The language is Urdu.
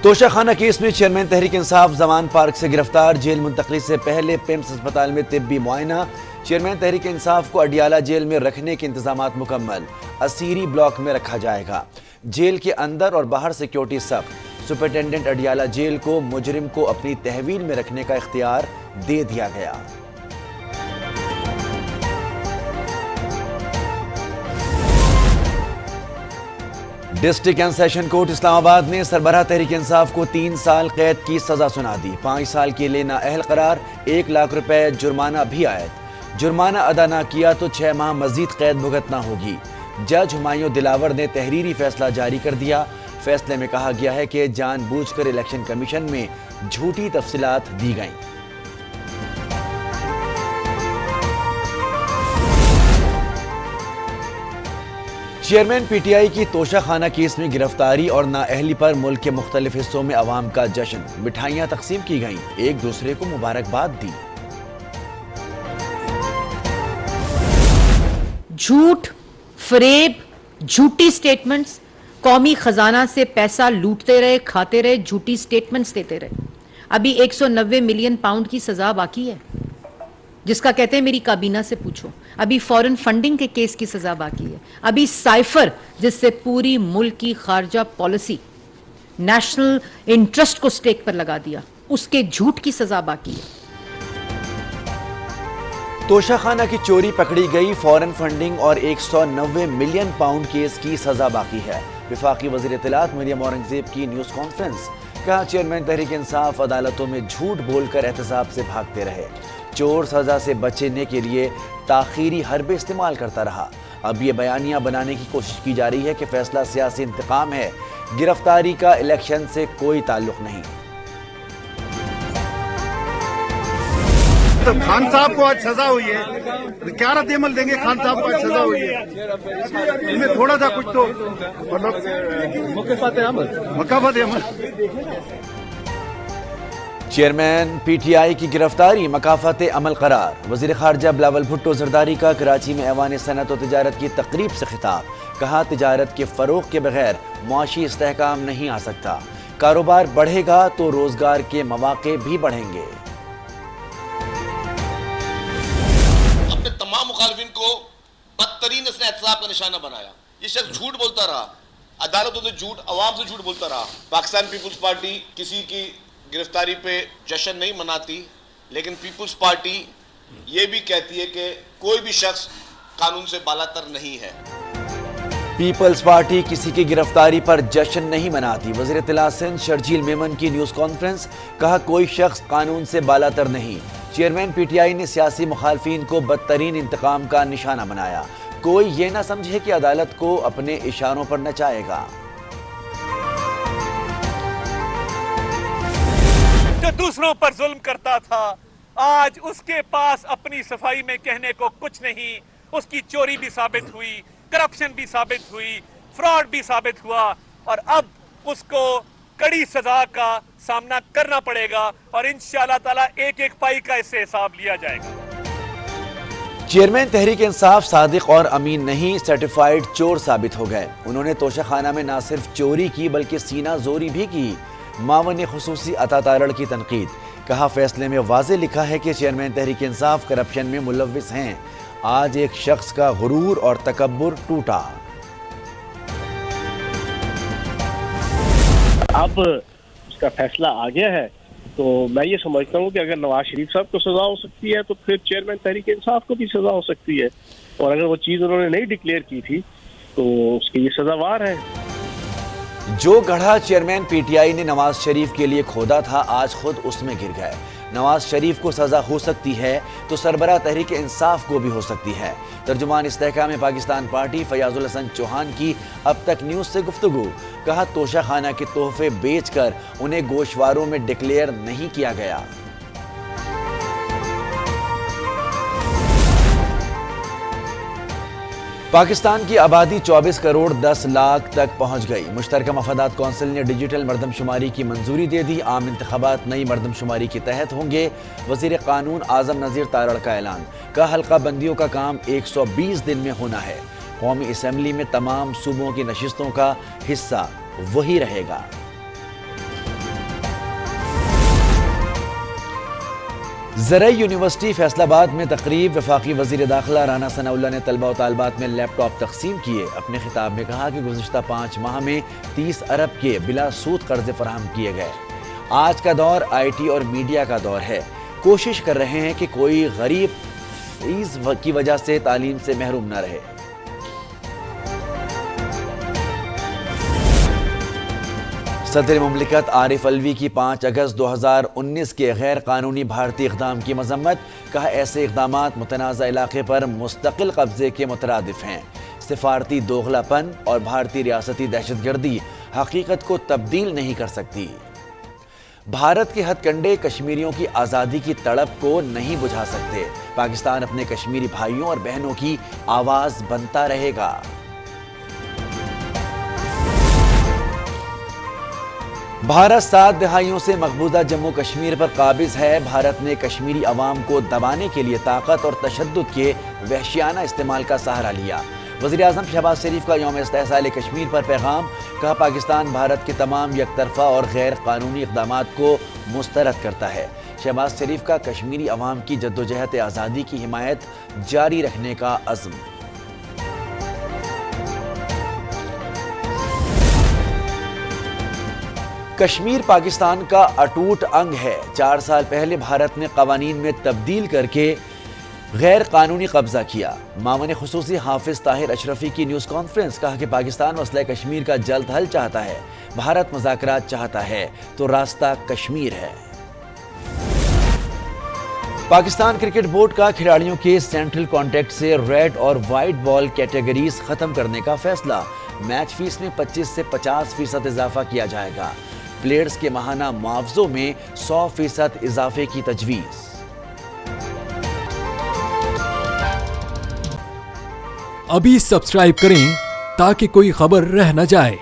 توشہ خانہ کیس میں چیئرمین تحریک انصاف زمان پارک سے گرفتار، جیل منتقلی سے پہلے پیمز اسپتال میں طبی معائنہ۔ چیئرمین تحریک انصاف کو اڈیالہ جیل میں رکھنے کے انتظامات مکمل، اسیری بلاک میں رکھا جائے گا۔ جیل کے اندر اور باہر سیکیورٹی سخت، سپرنٹینڈنٹ اڈیالہ جیل کو مجرم کو اپنی تحویل میں رکھنے کا اختیار دے دیا گیا۔ ڈسٹرکٹ اینڈ سیشن کورٹ اسلام آباد نے سربراہ تحریک انصاف کو 3 سال قید کی سزا سنا دی، 5 سال کے لیے نااہل قرار، 1 لاکھ روپے جرمانہ بھی عائد۔ جرمانہ ادا نہ کیا تو 6 ماہ مزید قید بھگتنا ہوگی۔ جج ہمایوں دلاور نے تحریری فیصلہ جاری کر دیا۔ فیصلے میں کہا گیا ہے کہ جان بوجھ کر الیکشن کمیشن میں جھوٹی تفصیلات دی گئیں۔ چیئرمین پی ٹی آئی کی توشہ خانہ کیس میں گرفتاری اور نااہلی پر ملک کے مختلف حصوں میں عوام کا جشن، مٹھائیاں تقسیم کی گئیں، ایک دوسرے کو مبارکباد دی۔ جھوٹ، فریب، جھوٹی سٹیٹمنٹس، قومی خزانہ سے پیسہ لوٹتے رہے، کھاتے رہے، جھوٹی سٹیٹمنٹس دیتے رہے۔ ابھی 190 ملین پاؤنڈ کی سزا باقی ہے، جس کا کہتے ہیں میری کابینہ سے پوچھو۔ ابھی فورن فنڈنگ کے کیس کی سزا باقی ہے۔ ابھی سائفر، جس سے پوری ملک کی خارجہ پالیسی نیشنل انٹرسٹ کو سٹیک پر لگا دیا، اس کے جھوٹ کی سزا باقی ہے۔ توشہ خانہ کی چوری پکڑی گئی، فورن فنڈنگ اور 190 ملین پاؤنڈ کیس کی سزا باقی ہے۔ وفاقی وزیر اطلاعات مریم اورنگزیب کی نیوز کانفرنس، کہا چیئرمین تحریک انصاف عدالتوں میں جھوٹ بول کر احتساب سے بھاگتے رہے، چور سزا سے بچنے کے لیے تاخیری حربے استعمال کرتا رہا۔ اب یہ بیانیہ بنانے کی کوشش کی جا رہی ہے کہ فیصلہ سیاسی انتقام ہے، گرفتاری کا الیکشن سے کوئی تعلق نہیں۔ خان صاحب کو آج سزا ہوئی ہے، کیا رد عمل دیں گے؟ خان صاحب کو آج سزا ہوئی ہے، ان میں تھوڑا سا کچھ تو مکافات عمل۔ چیئرمین پی ٹی آئی کی گرفتاری مکافات عمل قرار، وزیر خارجہ بلاول بھٹو زرداری کا کراچی میں ایوان صنعت و تجارت کی تقریب سے خطاب، کہا تجارت کے فروغ کے بغیر معاشی استحکام نہیں آ سکتا، کاروبار بڑھے گا تو روزگار کے مواقع بھی بڑھیں گے۔ اپنے تمام مخالفین کو بدترین اس نے احتساب کا نشانہ بنایا۔ یہ شخص جھوٹ بولتا رہا، عدالتوں سے جھوٹ، عوام سے جھوٹ بولتا رہا۔ پاکستان پیپلز پارٹی کسی کی گرفتاری پہ جشن نہیں مناتی، لیکن پیپلز پارٹی یہ بھی کہتی ہے کہ کوئی بھی شخص قانون سے بالاتر نہیں ہے۔ پیپلز پارٹی کسی کی گرفتاری پر جشن نہیں مناتی، وزیر اطلاع سندھ شرجیل میمن کی نیوز کانفرنس، کہا کوئی شخص قانون سے بالاتر نہیں۔ چیئرمین پی ٹی آئی نے سیاسی مخالفین کو بدترین انتقام کا نشانہ بنایا، کوئی یہ نہ سمجھے کہ عدالت کو اپنے اشاروں پر نچائے گا۔ جو دوسروں پر ظلم کرتا تھا، آج اس کے پاس اپنی صفائی میں کہنے کو کچھ نہیں، اس کی چوری بھی ثابت ہوئی، کرپشن بھی ثابت ہوئی، فراڈ بھی ثابت ہوا، اور اب اس کو کڑی سزا کا سامنا کرنا پڑے گا، اور انشاءاللہ تعالیٰ ایک ایک پائی کا اس سے حساب لیا جائے گا۔ چیئرمین تحریک انصاف صادق اور امین نہیں، سرٹیفائیڈ چور ثابت ہو گئے۔ انہوں نے توشہ خانہ میں نہ صرف چوری کی بلکہ سینہ زوری بھی کی۔ معاون خصوصی عطا تارڑ کی تنقید، کہا فیصلے میں واضح لکھا ہے کہ چیئرمین تحریک انصاف کرپشن میں ملوث ہیں، آج ایک شخص کا غرور اور تکبر ٹوٹا۔ اب اس کا فیصلہ آ گیا ہے تو میں یہ سمجھتا ہوں کہ اگر نواز شریف صاحب کو سزا ہو سکتی ہے تو پھر چیئرمین تحریک انصاف کو بھی سزا ہو سکتی ہے، اور اگر وہ چیز انہوں نے نہیں ڈکلیئر کی تھی تو اس کی یہ سزاوار ہے۔ جو گڑھا چیئرمین پی ٹی آئی نے نواز شریف کے لیے کھودا تھا، آج خود اس میں گر گئے۔ نواز شریف کو سزا ہو سکتی ہے تو سربراہ تحریک انصاف کو بھی ہو سکتی ہے۔ ترجمان استحکام پاکستان پارٹی فیاض الحسن چوہان کی اب تک نیوز سے گفتگو، کہا توشہ خانہ کے تحفے بیچ کر انہیں گوشواروں میں ڈکلیئر نہیں کیا گیا۔ پاکستان کی آبادی 24 کروڑ 10 لاکھ تک پہنچ گئی۔ مشترکہ مفادات کونسل نے ڈیجیٹل مردم شماری کی منظوری دے دی، عام انتخابات نئی مردم شماری کے تحت ہوں گے۔ وزیر قانون اعظم نذیر تارڑ کا اعلان، کہا حلقہ بندیوں کا کام 120 دن میں ہونا ہے۔ قومی اسمبلی میں تمام صوبوں کی نشستوں کا حصہ وہی رہے گا۔ زرعی یونیورسٹی فیصل آباد میں تقریب، وفاقی وزیر داخلہ رانا ثناء اللہ نے طلبہ و طالبات میں لیپ ٹاپ تقسیم کیے۔ اپنے خطاب میں کہا کہ گزشتہ 5 ماہ میں 30 ارب کے بلا سود قرضے فراہم کیے گئے۔ آج کا دور آئی ٹی اور میڈیا کا دور ہے، کوشش کر رہے ہیں کہ کوئی غریب فیس کی وجہ سے تعلیم سے محروم نہ رہے۔ صدر مملکت عارف علوی کی 5 اگست 2019 کے غیر قانونی بھارتی اقدام کی مذمت، کہا ایسے اقدامات متنازع علاقے پر مستقل قبضے کے مترادف ہیں۔ سفارتی دوغلا پن اور بھارتی ریاستی دہشت گردی حقیقت کو تبدیل نہیں کر سکتی۔ بھارت کے ہتھ کنڈے کشمیریوں کی آزادی کی تڑپ کو نہیں بجھا سکتے۔ پاکستان اپنے کشمیری بھائیوں اور بہنوں کی آواز بنتا رہے گا۔ بھارت 7 دہائیوں سے مقبوضہ جموں کشمیر پر قابض ہے۔ بھارت نے کشمیری عوام کو دبانے کے لیے طاقت اور تشدد کے وحشیانہ استعمال کا سہارا لیا۔ وزیر اعظم شہباز شریف کا یوم استحصال کشمیر پر پیغام، کہا پاکستان بھارت کے تمام یک طرفہ اور غیر قانونی اقدامات کو مسترد کرتا ہے۔ شہباز شریف کا کشمیری عوام کی جدوجہد آزادی کی حمایت جاری رکھنے کا عزم۔ کشمیر پاکستان کا اٹوٹ انگ ہے۔ 4 سال پہلے بھارت نے قوانین میں تبدیل کر کے غیر قانونی قبضہ کیا۔ معاون خصوصی حافظ طاہر اشرفی کی نیوز کانفرنس، کہا کہ پاکستان مسئلہ کشمیر کا جلد حل چاہتا ہے۔ بھارت مذاکرات چاہتا ہے تو راستہ کشمیر ہے۔ پاکستان کرکٹ بورڈ کا کھلاڑیوں کے سینٹرل کانٹیکٹ سے ریڈ اور وائٹ بال کیٹیگریز ختم کرنے کا فیصلہ۔ میچ فیس میں 25 سے 50% اضافہ کیا جائے گا۔ پلیئرز کے ماہانہ معاوضوں میں 100% اضافے کی تجویز۔ ابھی سبسکرائب کریں تاکہ کوئی خبر رہ نہ جائے۔